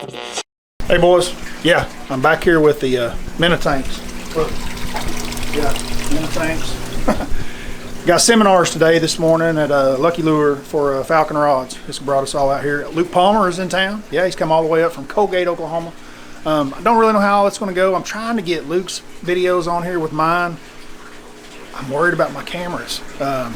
Hey boys, yeah, I'm back here with the minnow tanks. Look, yeah, minnow tanks. Got seminars today this morning at Lucky Lure for Falcon Rods. This brought us all out here. Luke Palmer is in town. Yeah, he's come all the way up from Colgate, Oklahoma. I don't really know how it's going to go. I'm trying to get Luke's videos on here with mine. I'm worried about my cameras. I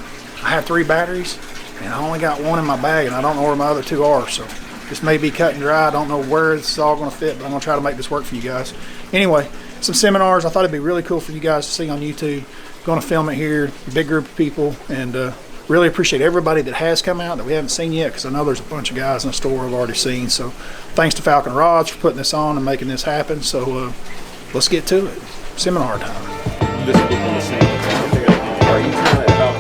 have 3 batteries, and I only got 1 in my bag, and I don't know where my other 2 are, so this may be cut and dry. I don't know where it's all going to fit, but I'm going to try to make this work for you guys. Anyway, some seminars. I thought it'd be really cool for you guys to see on YouTube. Going to film it here, a big group of people, and really appreciate everybody that has come out that we haven't seen yet, because I know there's a bunch of guys in the store I've already seen. So thanks to Falcon Rods for putting this on and making this happen. So let's get to it. Seminar time. This will be the same. Are you trying to help?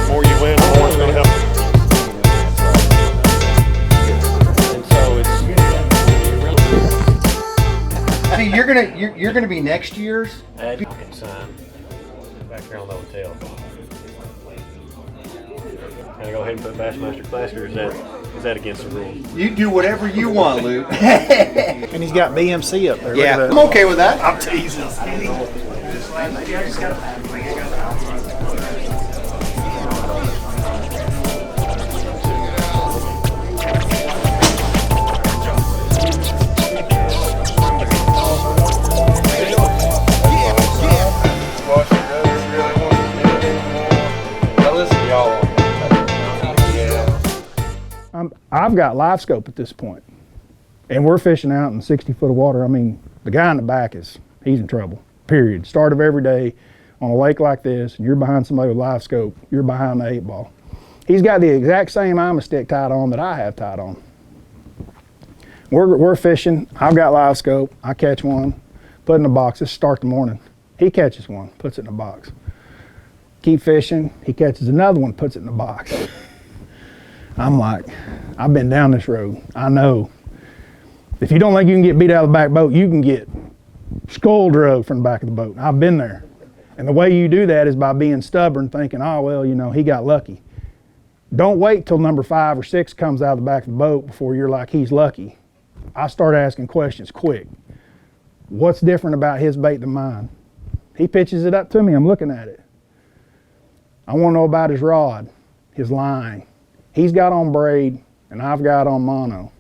The more you win, the more it's going to help. See, you're gonna be next year's. Ed can sign back here on the hotel. Can I go ahead and put Bassmaster Classic, or is that against the rules? You do whatever you want, Luke. And he's got BMC up there. Yeah, Look at I'm that. okay with that. I'm teasing. I've got live scope at this point, and we're fishing out in 60 foot of water. I mean, the guy in the back he's in trouble, period. Start of every day on a lake like this, and you're behind somebody with live scope, you're behind the 8 ball. He's got the exact same IMA stick tied on that I have tied on. We're fishing, I've got live scope, I catch one, put it in the box. This start the morning. He catches one, puts it in the box. Keep fishing, he catches another one, puts it in the box. I'm like, I've been down this road. I know. If you don't think you can get beat out of the back boat, you can get skull drugged from the back of the boat. I've been there. And the way you do that is by being stubborn, thinking, oh, well, you know, he got lucky. Don't wait till number 5 or 6 comes out of the back of the boat before you're like, he's lucky. I start asking questions quick. What's different about his bait than mine? He pitches it up to me. I'm looking at it. I want to know about his rod, his line. He's got on braid, and I've got on mono.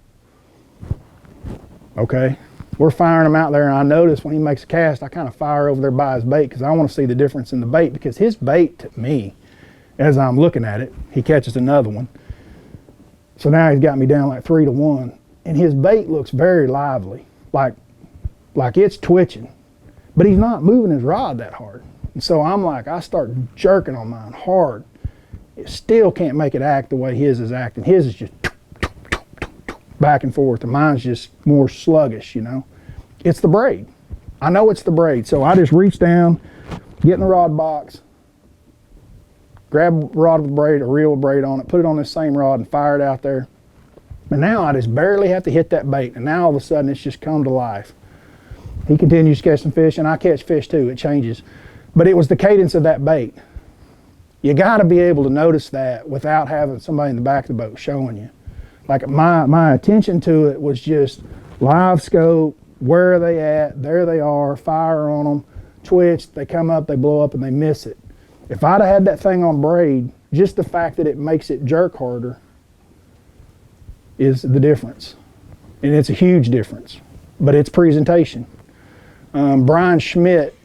Okay, we're firing him out there, and I notice when he makes a cast, I kind of fire over there by his bait because I want to see the difference in the bait, because his bait to me, as I'm looking at it, he catches another one. So now he's got me down like 3-1, and his bait looks very lively, like it's twitching, but he's not moving his rod that hard. And so I'm like, I start jerking on mine hard. It still can't make it act the way his is acting. His is just back and forth, and mine's just more sluggish, you know. It's the braid. I know it's the braid, so I just reach down, get in the rod box, grab a rod with braid, a reel with braid on it, put it on this same rod and fire it out there. And now I just barely have to hit that bait, and now all of a sudden it's just come to life. He continues to catch some fish, and I catch fish too. It changes. But it was the cadence of that bait. You got to be able to notice that without having somebody in the back of the boat showing you. Like my attention to it was just live scope, where are they at, there they are, fire on them, twitch, they come up, they blow up, and they miss it. If I'd have had that thing on braid, just the fact that it makes it jerk harder is the difference. And it's a huge difference, but it's presentation. Brian Schmidt,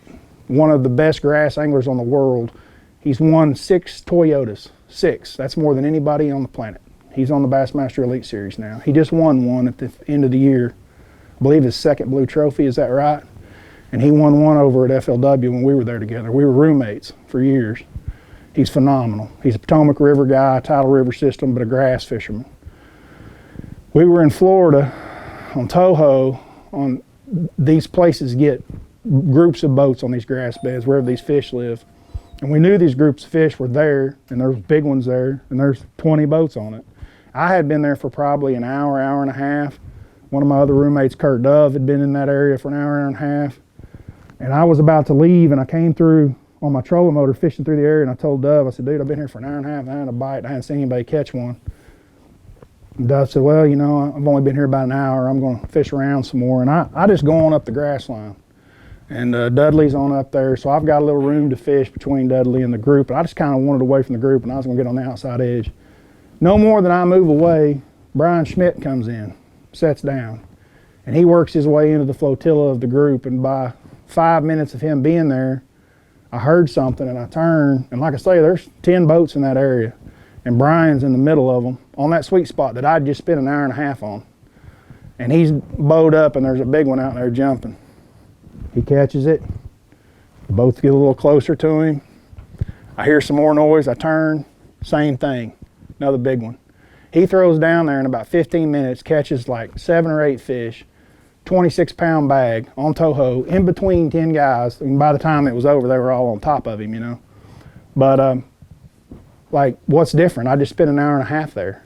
one of the best grass anglers on the world, he's won 6 Toyotas, 6. That's more than anybody on the planet. He's on the Bassmaster Elite Series now. He just won one at the end of the year. I believe his 2nd Blue Trophy, is that right? And he won one over at FLW when we were there together. We were roommates for years. He's phenomenal. He's a Potomac River guy, Tidal River system, but a grass fisherman. We were in Florida on Toho. On these places get groups of boats on these grass beds, wherever these fish live. And we knew these groups of fish were there, and there's big ones there, and there's 20 boats on it. I had been there for probably an hour, hour and a half. One of my other roommates, Kurt Dove, had been in that area for an hour, hour and a half. And I was about to leave, and I came through on my trolling motor fishing through the area, and I told Dove, I said, dude, I've been here for an hour and a half, and I had a bite, I hadn't seen anybody catch one. And Dud said, well, you know, I've only been here about an hour. I'm going to fish around some more. And I just go on up the grass line. And Dudley's on up there, so I've got a little room to fish between Dudley and the group. And I just kind of wanted away from the group, and I was going to get on the outside edge. No more than I move away, Brian Schmidt comes in, sets down, and he works his way into the flotilla of the group. And by 5 minutes of him being there, I heard something, and I turned, and like I say, there's 10 boats in that area, and Brian's in the middle of them on that sweet spot that I'd just spent an hour and a half on. And he's bowed up, and there's a big one out there jumping. He catches it. The boats get a little closer to him. I hear some more noise. I turn. Same thing. Another big one. He throws down there in about 15 minutes, catches like 7 or 8 fish, 26-pound bag on Toho, in between 10 guys. And by the time it was over, they were all on top of him, you know. But like, what's different? I just spent an hour and a half there.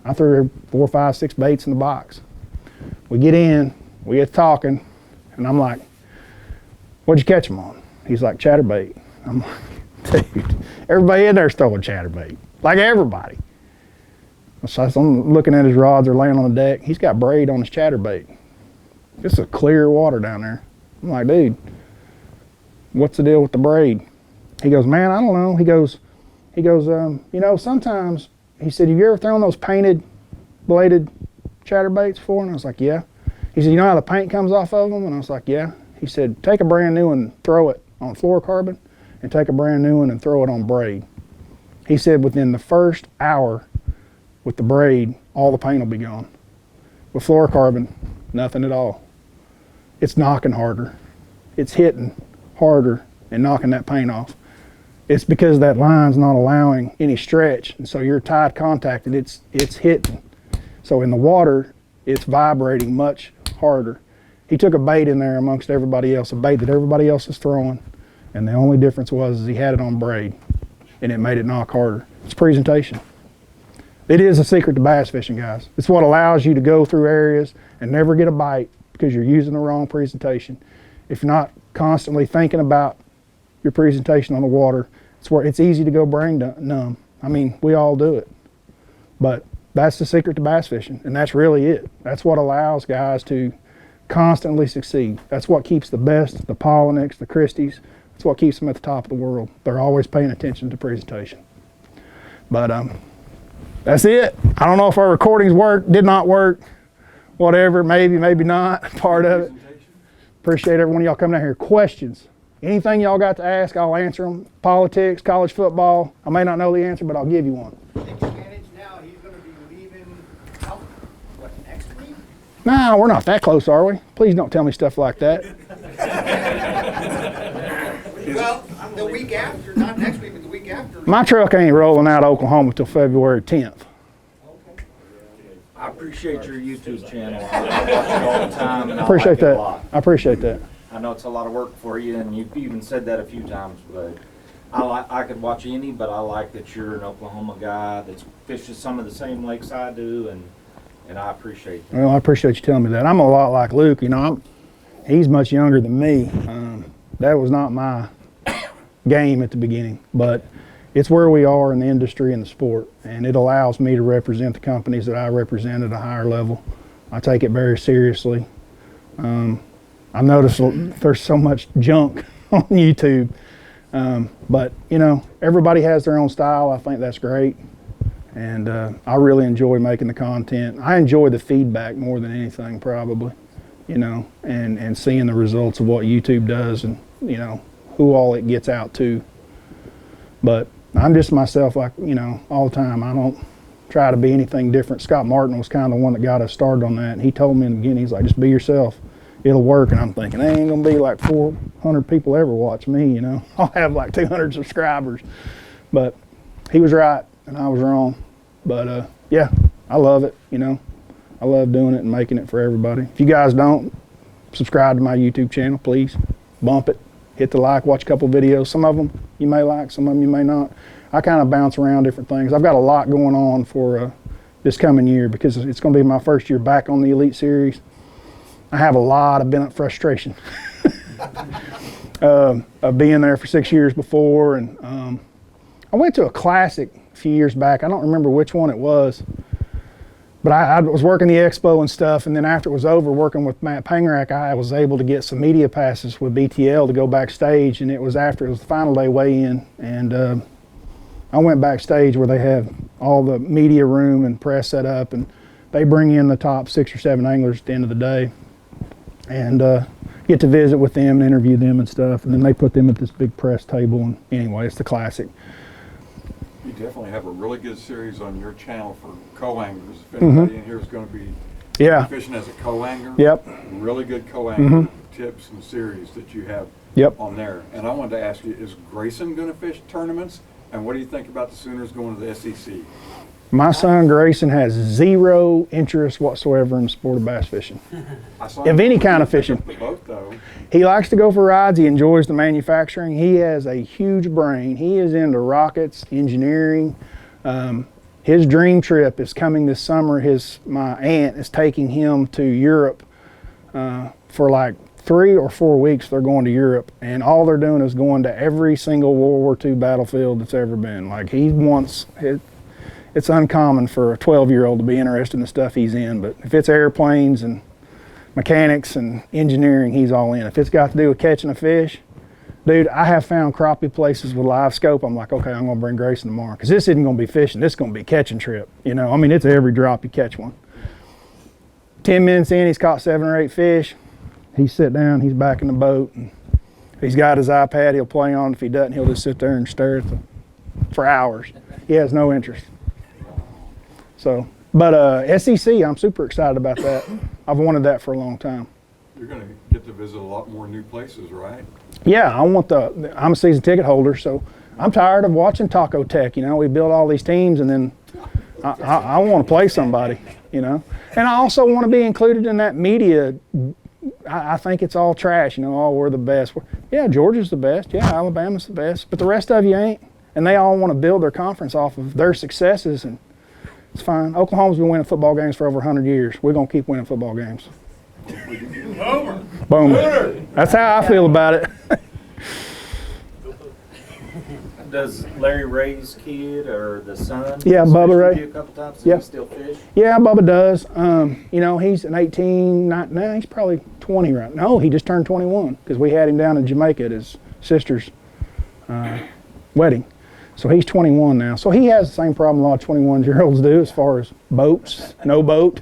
I threw 4, 5, 6 baits in the box. We get in, we get talking, and I'm like, what'd you catch them on? He's like, chatterbait. I'm like, dude, everybody in there's throwing chatterbait. Like everybody. So I'm looking at his rods, they're laying on the deck. He's got braid on his chatterbait. This is clear water down there. I'm like, dude, what's the deal with the braid? He goes, man, I don't know. He goes, you know, sometimes, he said, have you ever thrown those painted bladed chatterbaits before? And I was like, yeah. He said, you know how the paint comes off of them? And I was like, yeah. He said, take a brand new one and throw it on fluorocarbon, and take a brand new one and throw it on braid. He said within the first hour with the braid, all the paint will be gone. With fluorocarbon, nothing at all. It's knocking harder. It's hitting harder and knocking that paint off. It's because that line's not allowing any stretch, and so you're tight contacted, it's hitting. So in the water, it's vibrating much harder. He took a bait in there amongst everybody else, a bait that everybody else is throwing, and the only difference was is he had it on braid, and it made it knock harder. It's presentation. It is a secret to bass fishing, guys. It's what allows you to go through areas and never get a bite because you're using the wrong presentation. If you're not constantly thinking about your presentation on the water, it's where it's easy to go brain numb. I mean, we all do it. But that's the secret to bass fishing, and that's really it. That's what allows guys to constantly succeed. That's what keeps the best, the Poliniks, the Christies. That's what keeps them at the top of the world. They're always paying attention to presentation. But that's it. I don't know if our recordings worked, did not work, whatever, maybe, maybe not, part of it. Appreciate every one of y'all coming out here. Questions, anything y'all got to ask, I'll answer them. Politics, college football, I may not know the answer, but I'll give you one. Now he's going to be leaving out, what, next week? No, we're not that close, are we? Please don't tell me stuff like that. Well, the week after, not next week, but the week after. My truck ain't rolling out of Oklahoma till February 10th. I appreciate your YouTube channel. I watch it all the time, and I Appreciate like it a that. lot. I appreciate that. I know it's a lot of work for you, and you've even said that a few times, but I could watch any, but I like that you're an Oklahoma guy that fishes some of the same lakes I do, and I appreciate that. Well, I appreciate you telling me that. I'm a lot like Luke, you know, he's much younger than me. That was not my game at the beginning, but it's where we are in the industry and the sport, and it allows me to represent the companies that I represent at a higher level. I take it very seriously. I've noticed there's so much junk on YouTube, but you know, everybody has their own style. I think that's great, and I really enjoy making the content. I enjoy the feedback more than anything, probably, you know, and seeing the results of what YouTube does, and you know, who all it gets out to. But I'm just myself, like, you know, all the time. I don't try to be anything different. Scott Martin was kind of the one that got us started on that. And he told me in the beginning, he's like, just be yourself. It'll work. And I'm thinking, there ain't going to be like 400 people ever watch me, you know. I'll have like 200 subscribers. But he was right and I was wrong. But yeah, I love it, you know. I love doing it and making it for everybody. If you guys don't subscribe to my YouTube channel, please bump it. Hit the like, watch a couple videos. Some of them you may like, some of them you may not. I kind of bounce around different things. I've got a lot going on for this coming year because it's going to be my first year back on the Elite Series. I have a lot of been frustration of being there for 6 years before. And I went to a classic a few years back. I don't remember which one it was. But I was working the expo and stuff, and then after it was over, working with Matt Pangrack, I was able to get some media passes with BTL to go backstage, and it was after it was the final day weigh-in, and I went backstage where they have all the media room and press set up, and they bring in the top 6 or 7 anglers at the end of the day, and get to visit with them and interview them and stuff, and then they put them at this big press table, and anyway, it's the classic. You definitely have a really good series on your channel for co-anglers. If anybody in here is going to be Yeah. fishing as a co-angler, Yep. really good co-angler tips and series that you have Yep. on there. And I wanted to ask you, is Grayson going to fish tournaments? And what do you think about the Sooners going to the SEC? My son Grayson has 0 interest whatsoever in the sport of bass fishing. I saw Of him any kind of pick fishing. up the boat, though. He likes to go for rides. He enjoys the manufacturing. He has a huge brain. He is into rockets, engineering. His dream trip is coming this summer. My aunt is taking him to Europe for like 3 or 4 weeks. They're going to Europe, and all they're doing is going to every single World War II battlefield that's ever been. Like he wants it. It's uncommon for a 12-year-old to be interested in the stuff he's in, but if it's airplanes and mechanics and engineering, he's all in. If it's got to do with catching a fish, dude, I have found crappie places with live scope. I'm like, okay, I'm gonna bring Grayson tomorrow, because this isn't gonna be fishing, this is gonna be a catching trip. You know, I mean, it's every drop you catch one. 10 minutes in, he's caught 7 or 8 fish. He's sit down, he's back in the boat, and he's got his iPad, he'll play on it. If he doesn't, he'll just sit there and stare at for hours. He has no interest. So, but SEC, I'm super excited about that. I've wanted that for a long time. You're going to get to visit a lot more new places, right? Yeah, I'm a season ticket holder, so I'm tired of watching Taco Tech. You know, we build all these teams, and then I want to play somebody, you know. And I also want to be included in that media. I think it's all trash, you know, oh, we're the best. Yeah, Georgia's the best. Yeah, Alabama's the best. But the rest of you ain't. And they all want to build their conference off of their successes, and it's fine. Oklahoma's been winning football games for over 100 years. We're going to keep winning football games. Boomer. That's how I feel about it. Does Larry Ray's kid or the son? Yeah, Bubba fish with Ray. you a couple times? Does Yeah. he still fish? Yeah, Bubba does. You know, he's an 18, now he's probably 20 right now. No, he just turned 21 because we had him down in Jamaica at his sister's wedding. So he's 21 now. So he has the same problem a lot of 21-year-olds do as far as boats, no boat.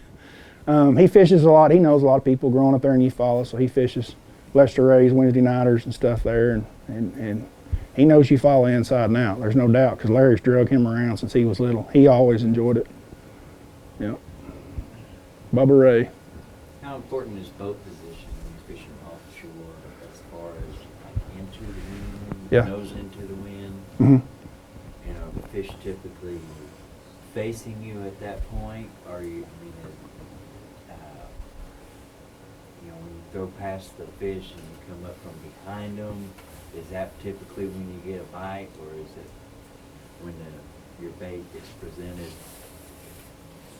He fishes a lot. He knows a lot of people growing up there in Eufaula, so he fishes Lester Ray's Wednesday nighters and stuff there, and he knows Eufaula inside and out. There's no doubt, because Larry's drug him around since he was little. He always enjoyed it. Yeah. Bubba Ray. How important is boat position when fishing offshore as far as like into the wind, Yeah. nose into the wind? Mhm. You know, the fish typically facing you at that point, or you know, when you throw past the fish and you come up from behind them, is that typically when you get a bite, or is it when your bait is presented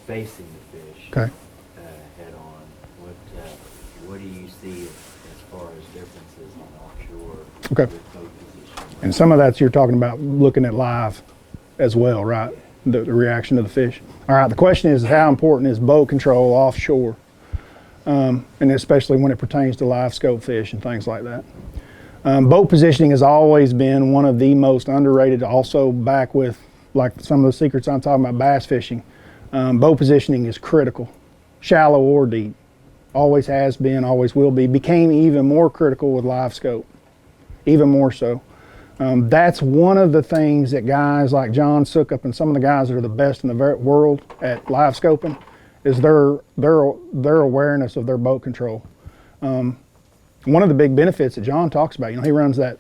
facing the fish? Okay. Head on. What do you see as far as differences on offshore Okay. with boat position? And some of that's you're talking about looking at live as well, right? The reaction to the fish. All right, the question is how important is boat control offshore? And especially when it pertains to live scope fish and things like that. Boat positioning has always been one of the most underrated, also back with like some of the secrets I'm talking about bass fishing. Boat positioning is critical, shallow or deep. Always has been, always will be. Became even more critical with live scope, even more so. That's one of the things that guys like John Sukup and some of the guys that are the best in the world at live scoping is their awareness of their boat control. One of the big benefits that John talks about, you know, he runs that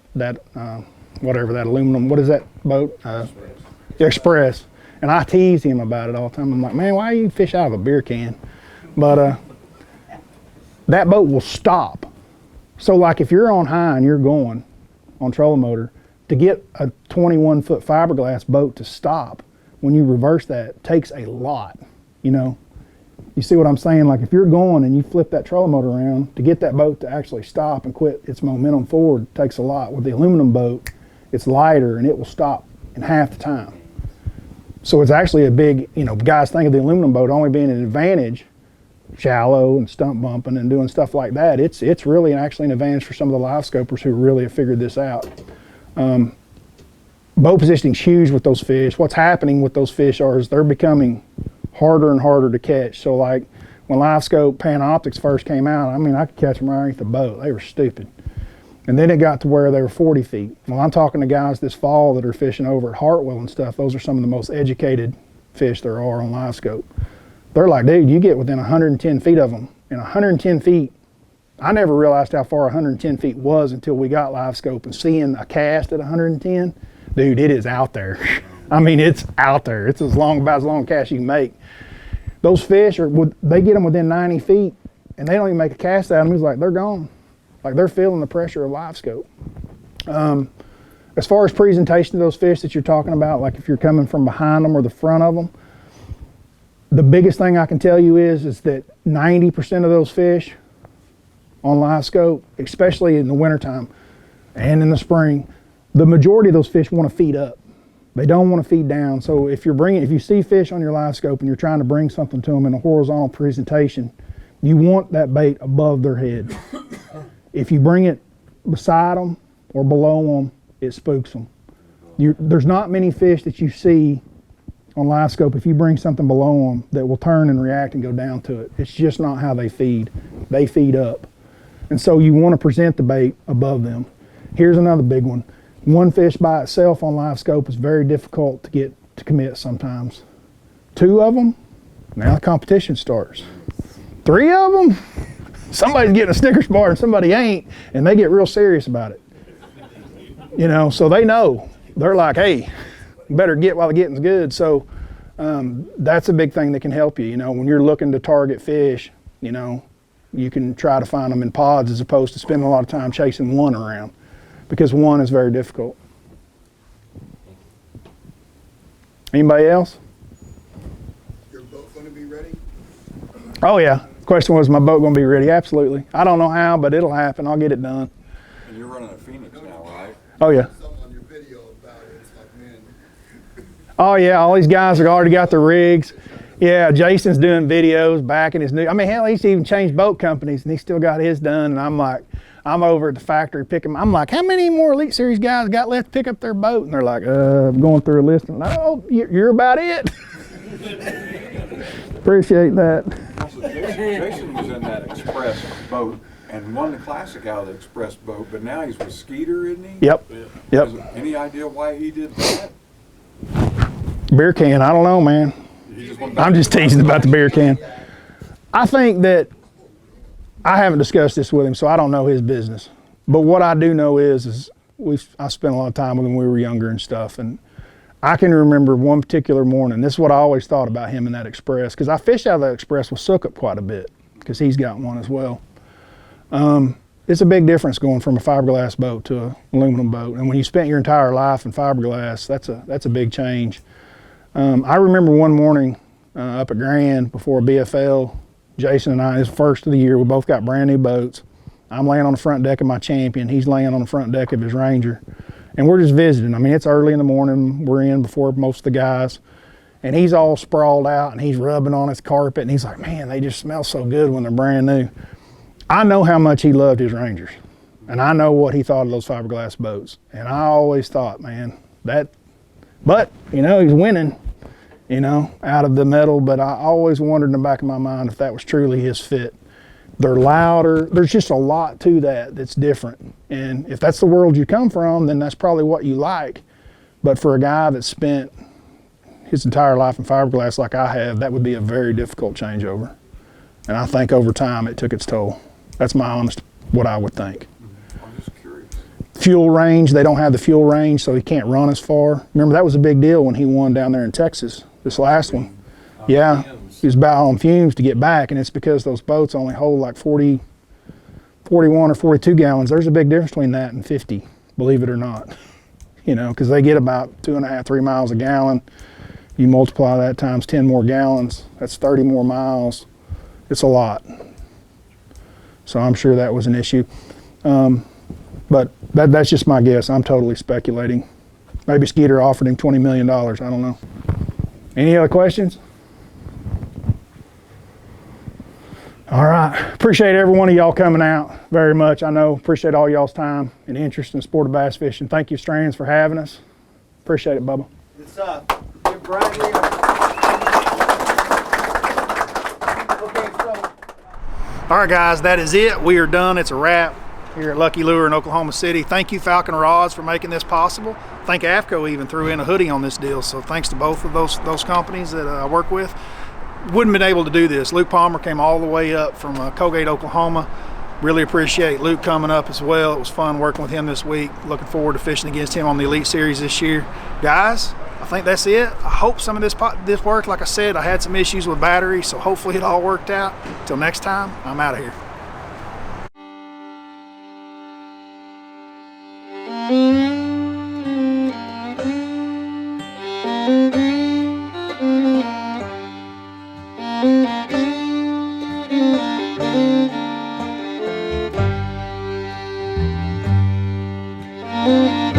whatever, that aluminum, what is that boat? Express. And I tease him about it all the time. I'm like, man, why do you fish out of a beer can? But that boat will stop. So like if you're on high and you're going on trolling motor, to get a 21-foot fiberglass boat to stop when you reverse that takes a lot, you know. You see what I'm saying? Like if you're going and you flip that trolling motor around, to get that boat to actually stop and quit its momentum forward takes a lot. With the aluminum boat, it's lighter and it will stop in half the time. So it's actually a big, guys think of the aluminum boat only being an advantage, shallow and stump bumping and doing stuff like that. It's really actually an advantage for some of the live scopers who really have figured this out. Boat positioning's huge with those fish. What's happening with those fish is they're becoming harder and harder to catch. So like when live scope Panoptics first came out, I mean, I could catch them right underneath the boat. They were stupid. And then it got to where they were 40 feet. Well, I'm talking to guys this fall that are fishing over at Hartwell and stuff. Those are some of the most educated fish there are on live scope. They're like, dude, you get within 110 feet of them. And 110 feet, I never realized how far 110 feet was until we got live scope and seeing a cast at 110. Dude, it is out there. I mean, it's out there. It's about as long a cast you can make. Those fish, they get them within 90 feet and they don't even make a cast out of them. It's like, they're gone. Like they're feeling the pressure of live scope. As far as presentation of those fish that you're talking about, like if you're coming from behind them or the front of them, the biggest thing I can tell you is that 90% of those fish on live scope, especially in the wintertime and in the spring, the majority of those fish want to feed up. They don't want to feed down. So if you see fish on your live scope and you're trying to bring something to them in a horizontal presentation, you want that bait above their head. If you bring it beside them or below them, it spooks them. There's not many fish that you see on live scope if you bring something below them that will turn and react and go down to it. It's just not how they feed. They feed up. And so you want to present the bait above them. Here's another big one. One fish by itself on live scope is very difficult to get to commit sometimes. Two of them, now the competition starts. Three of them, somebody's getting a Snickers bar and somebody ain't, and they get real serious about it. So they know. They're like, hey, better get while the getting's good. So that's a big thing that can help you. When you're looking to target fish, you can try to find them in pods as opposed to spending a lot of time chasing one around, because one is very difficult. Anybody else? Your boat going to be ready? Oh yeah. Question was, my boat going to be ready? Absolutely. I don't know how, but it'll happen. I'll get it done. And you're running a Phoenix now, right? Oh yeah. Something on your video about it. It's like, man. Oh yeah, all these guys have already got the rigs. Yeah, Jason's doing videos back in his new, hell, he's even changed boat companies and he still got his done. And I'm over at the factory picking, I'm like, how many more Elite Series guys got left to pick up their boat? And they're like, I'm going through a list. And no, you're about it. Appreciate that. Also, Jason was in that Express boat and won the Classic out of the Express boat, but now he's with Skeeter, isn't he? Yep. Any idea why he did that? Beer can, I don't know, man. I'm just teasing about the beer can. I think that I haven't discussed this with him, so I don't know his business. But what I do know is I spent a lot of time with him when we were younger and stuff. And I can remember one particular morning. This is what I always thought about him in that Express, because I fished out of that Express with Sukup quite a bit, because he's got one as well. It's a big difference going from a fiberglass boat to an aluminum boat. And when you spent your entire life in fiberglass, that's a big change. I remember one morning up at Grand before BFL, Jason and I, his first of the year, we both got brand new boats. I'm laying on the front deck of my Champion. He's laying on the front deck of his Ranger. And we're just visiting. It's early in the morning. We're in before most of the guys. And he's all sprawled out and he's rubbing on his carpet. And he's like, man, they just smell so good when they're brand new. I know how much he loved his Rangers. And I know what he thought of those fiberglass boats. And I always thought, man, but he's winning, out of the metal. But I always wondered in the back of my mind if that was truly his fit. They're louder. There's just a lot to that's different. And if that's the world you come from, then that's probably what you like. But for a guy that spent his entire life in fiberglass like I have, that would be a very difficult changeover. And I think over time it took its toll. That's what I would think. I'm just curious. Fuel range, they don't have the fuel range, so he can't run as far. Remember, that was a big deal when he won down there in Texas, this last one. Yeah, he was about on fumes to get back, and it's because those boats only hold like 41 or 42 gallons. There's a big difference between that and 50, believe it or not. Because they get about 2.5, 3 miles a gallon. You multiply that times 10 more gallons, that's 30 more miles. It's a lot. So I'm sure that was an issue. But that's just my guess. I'm totally speculating. Maybe Skeeter offered him $20 million, I don't know. Any other questions? All right. Appreciate every one of y'all coming out very much. I know. Appreciate all y'all's time and interest in the sport of bass fishing. Thank you, Strands, for having us. Appreciate it, Bubba. It's give Bradley Okay, so. All right, guys, that is it. We are done. It's a wrap here at Lucky Lure in Oklahoma City. Thank you, Falcon Rods, for making this possible. I think AFCO even threw in a hoodie on this deal, so thanks to both of those companies that I work with. Wouldn't have been able to do this. Luke Palmer came all the way up from Colgate, Oklahoma. Really appreciate Luke coming up as well. It was fun working with him this week. Looking forward to fishing against him on the Elite Series this year. Guys, I think that's it. I hope some of this worked. Like I said, I had some issues with battery, so hopefully it all worked out. Till next time, I'm out of here. Thank you.